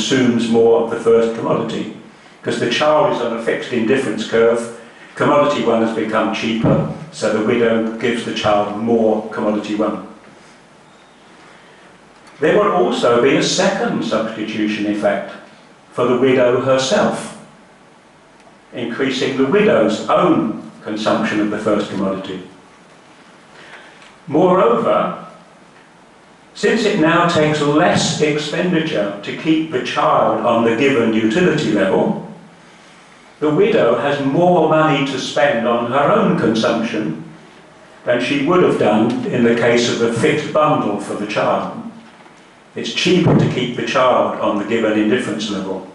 consumes more of the first commodity. Because the child is on a fixed indifference curve, commodity one has become cheaper, so the widow gives the child more commodity one. There will also be a second substitution effect for the widow herself, increasing the widow's own consumption of the first commodity. Moreover, since it now takes less expenditure to keep the child on the given utility level, the widow has more money to spend on her own consumption than she would have done in the case of a fixed bundle for the child. It's cheaper to keep the child on the given indifference level.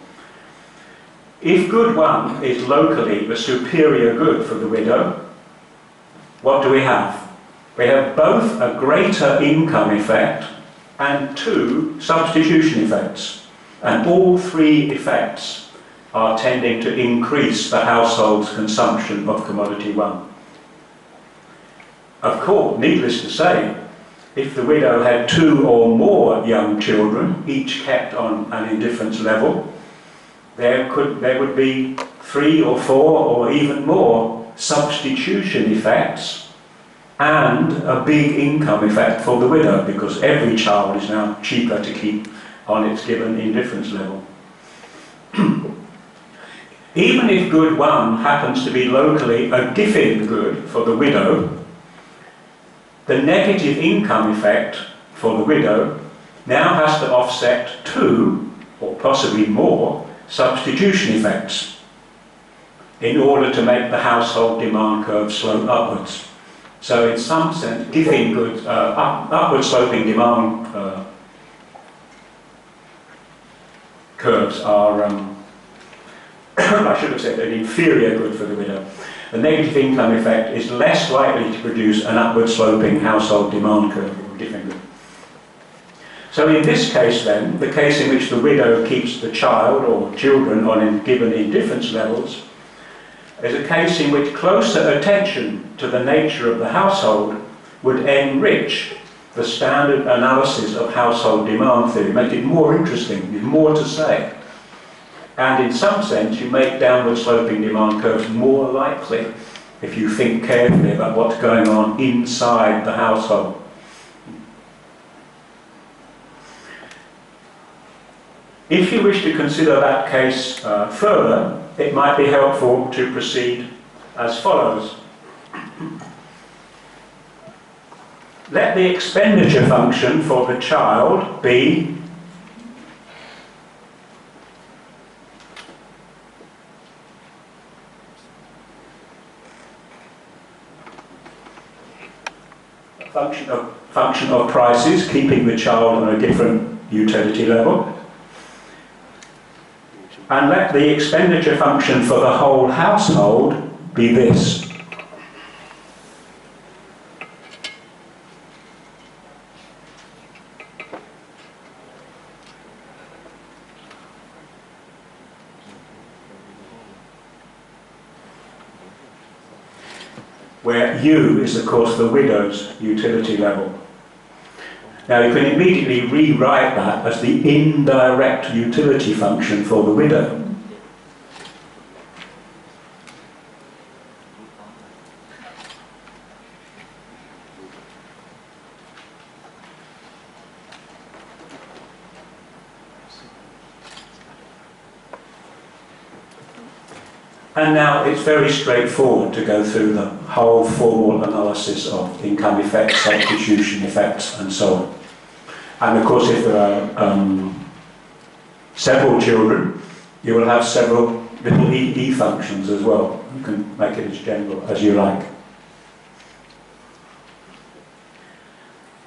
If good one is locally the superior good for the widow, what do we have? We have both a greater income effect and two substitution effects. And all three effects are tending to increase the household's consumption of commodity one. Of course, needless to say, if the widow had two or more young children, each kept on an indifference level, there would be 3 or 4 or even more substitution effects and a big income effect for the widow, because every child is now cheaper to keep on its given indifference level. Even if good one happens to be locally a giving good for the widow, the negative income effect for the widow now has to offset 2, or possibly more, substitution effects in order to make the household demand curve slope upwards. So in some sense, giving good, upward sloping demand curves are, I should have said, an inferior good for the widow. The negative income effect is less likely to produce an upward sloping household demand curve or giving good. So in this case then, the case in which the widow keeps the child or children on given indifference levels, is a case in which closer attention to the nature of the household would enrich the standard analysis of household demand theory, make it more interesting, with more to say. And in some sense, you make downward sloping demand curves more likely if you think carefully about what's going on inside the household. If you wish to consider that case further, it might be helpful to proceed as follows. Let the expenditure function for the child be a function of prices, keeping the child on a different utility level. And let the expenditure function for the whole household be this. Where U is, of course, the widow's utility level. Now you can immediately rewrite that as the indirect utility function for the widow. And now it's very straightforward to go through the whole formal analysis of income effects, substitution effects, and so on. And of course, if there are several children, you will have several little E functions as well. You can make it as general as you like.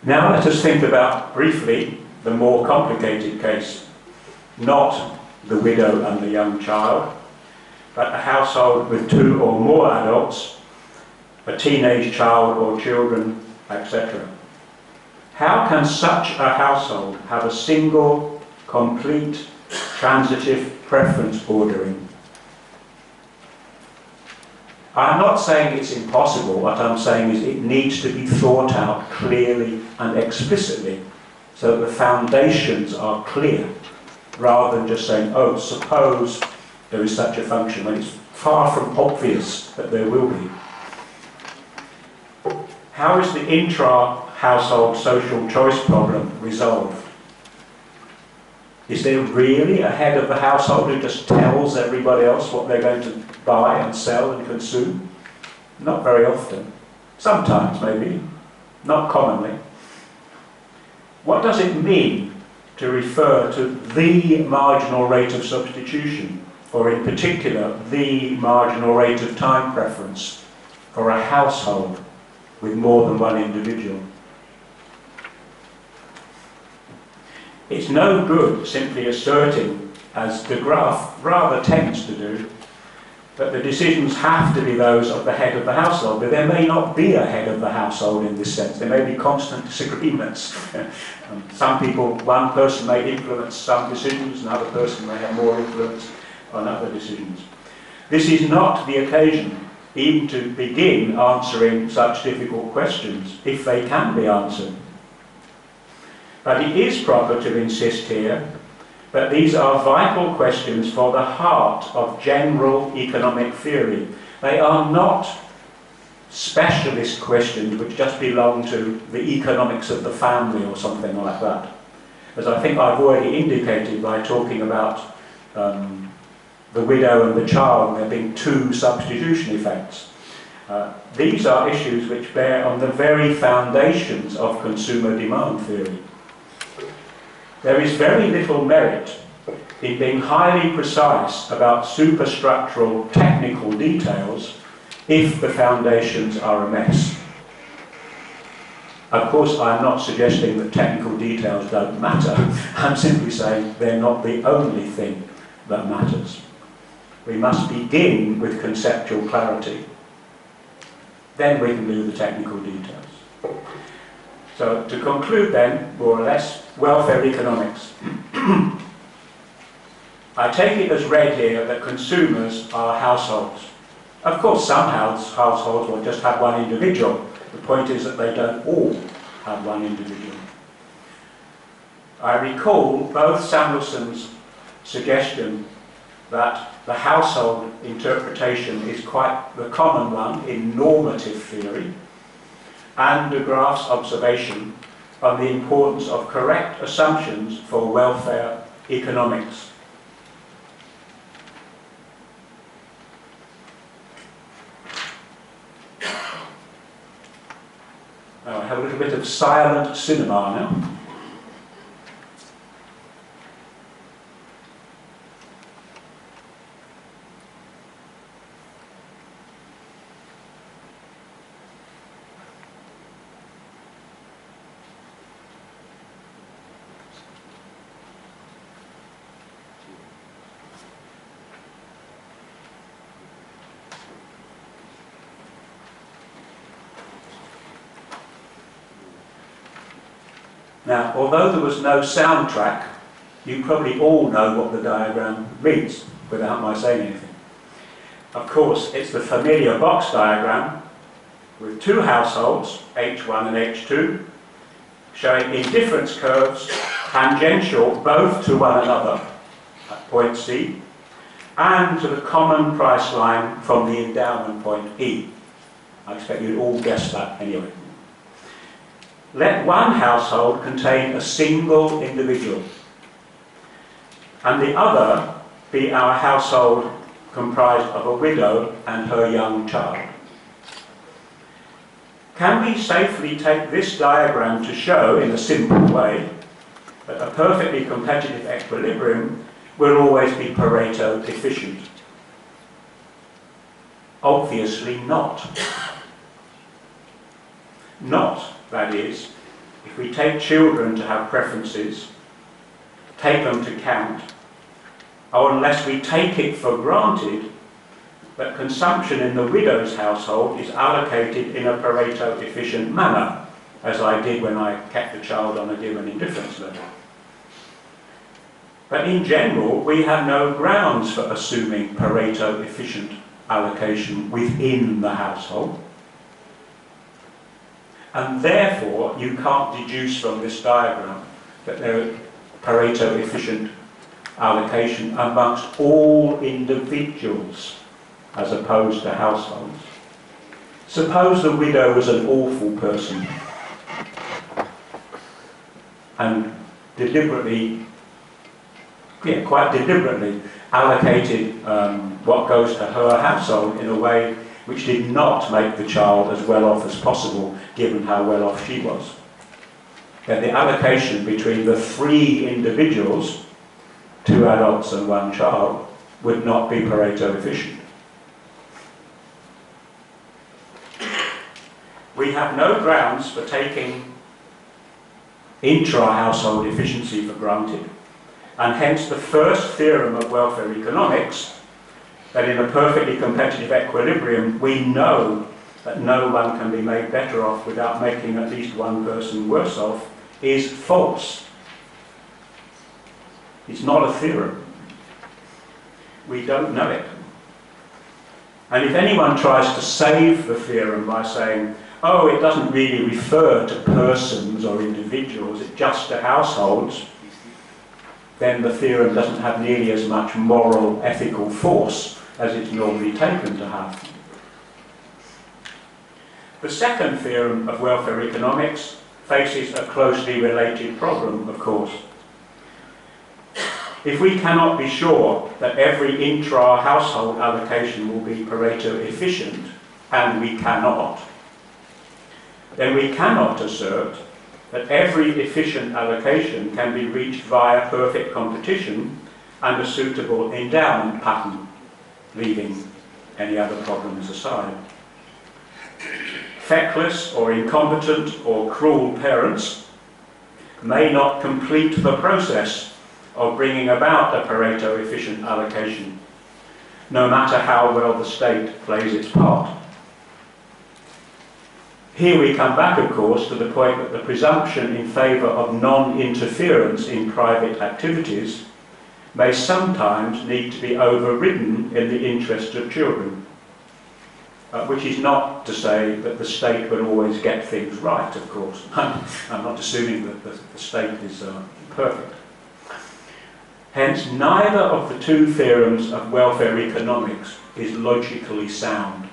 Now let us think about, briefly, the more complicated case. Not the widow and the young child, but a household with 2 or more adults, a teenage child or children, etc. How can such a household have a single, complete, transitive preference ordering? I'm not saying it's impossible. What I'm saying is it needs to be thought out clearly and explicitly so that the foundations are clear. rather than just saying, oh, suppose there is such a function, when it's far from obvious that there will be. How is the intra-household social choice problem resolved? Is there really a head of the household who just tells everybody else what they're going to buy and sell and consume? Not very often. Sometimes, maybe. Not commonly. What does it mean to refer to the marginal rate of substitution, or in particular, the marginal rate of time preference for a household with more than one individual? It's no good simply asserting, as the graph rather tends to do, that the decisions have to be those of the head of the household, but there may not be a head of the household in this sense. There may be constant disagreements. Some people, one person may influence some decisions, another person may have more influence on other decisions. This is not the occasion even to begin answering such difficult questions, if they can be answered. But it is proper to insist here that these are vital questions for the heart of general economic theory. They are not specialist questions which just belong to the economics of the family or something like that. As I think I've already indicated by talking about the widow and the child, there being two substitution effects. These are issues which bear on the very foundations of consumer demand theory. There is very little merit in being highly precise about superstructural technical details if the foundations are a mess. Of course, I'm not suggesting that technical details don't matter. I'm simply saying they're not the only thing that matters. We must begin with conceptual clarity. Then we can do the technical details. So, to conclude then, more or less, welfare economics. I take it as read here that consumers are households. Of course, some households will just have one individual. The point is that they don't all have one individual. I recall both Samuelson's suggestion that the household interpretation is quite the common one in normative theory, and de Graaf's observation on the importance of correct assumptions for welfare economics. Now I have a little bit of silent cinema now. Now, although there was no soundtrack, you probably all know what the diagram means without my saying anything. Of course, it's the familiar box diagram with two households, H1 and H2, showing indifference curves tangential both to one another at point C and to the common price line from the endowment point E. I expect you'd all guess that anyway. Let one household contain a single individual, and the other be our household comprised of a widow and her young child. Can we safely take this diagram to show, in a simple way, that a perfectly competitive equilibrium will always be Pareto efficient? Obviously not. Not, that is, if we take children to have preferences, take them to count, or unless we take it for granted that consumption in the widow's household is allocated in a Pareto efficient manner, as I did when I kept the child on a given indifference level. But in general, we have no grounds for assuming Pareto efficient allocation within the household. And therefore, you can't deduce from this diagram that there are Pareto efficient allocation amongst all individuals as opposed to households. Suppose the widow was an awful person and deliberately, quite deliberately allocated what goes to her household in a way which did not make the child as well off as possible, given how well off she was. Then the allocation between the 3 individuals, 2 adults and 1 child, would not be Pareto efficient. We have no grounds for taking intra-household efficiency for granted, and hence the first theorem of welfare economics, that in a perfectly competitive equilibrium we know that no one can be made better off without making at least one person worse off, is false. It's not a theorem. We don't know it. And if anyone tries to save the theorem by saying, oh, it doesn't really refer to persons or individuals, it's just to households, then the theorem doesn't have nearly as much moral, ethical force as it's normally taken to have. The second theorem of welfare economics faces a closely related problem, of course. If we cannot be sure that every intra-household allocation will be Pareto efficient, and we cannot, then we cannot assert that every efficient allocation can be reached via perfect competition and a suitable endowment pattern, leaving any other problems aside. Feckless or incompetent or cruel parents may not complete the process of bringing about a Pareto efficient allocation, no matter how well the state plays its part. Here we come back, of course, to the point that the presumption in favour of non-interference in private activities may sometimes need to be overridden in the interest of children, which is not to say that the state will always get things right, of course. I'm not assuming that the state is perfect. Hence, neither of the 2 theorems of welfare economics is logically sound.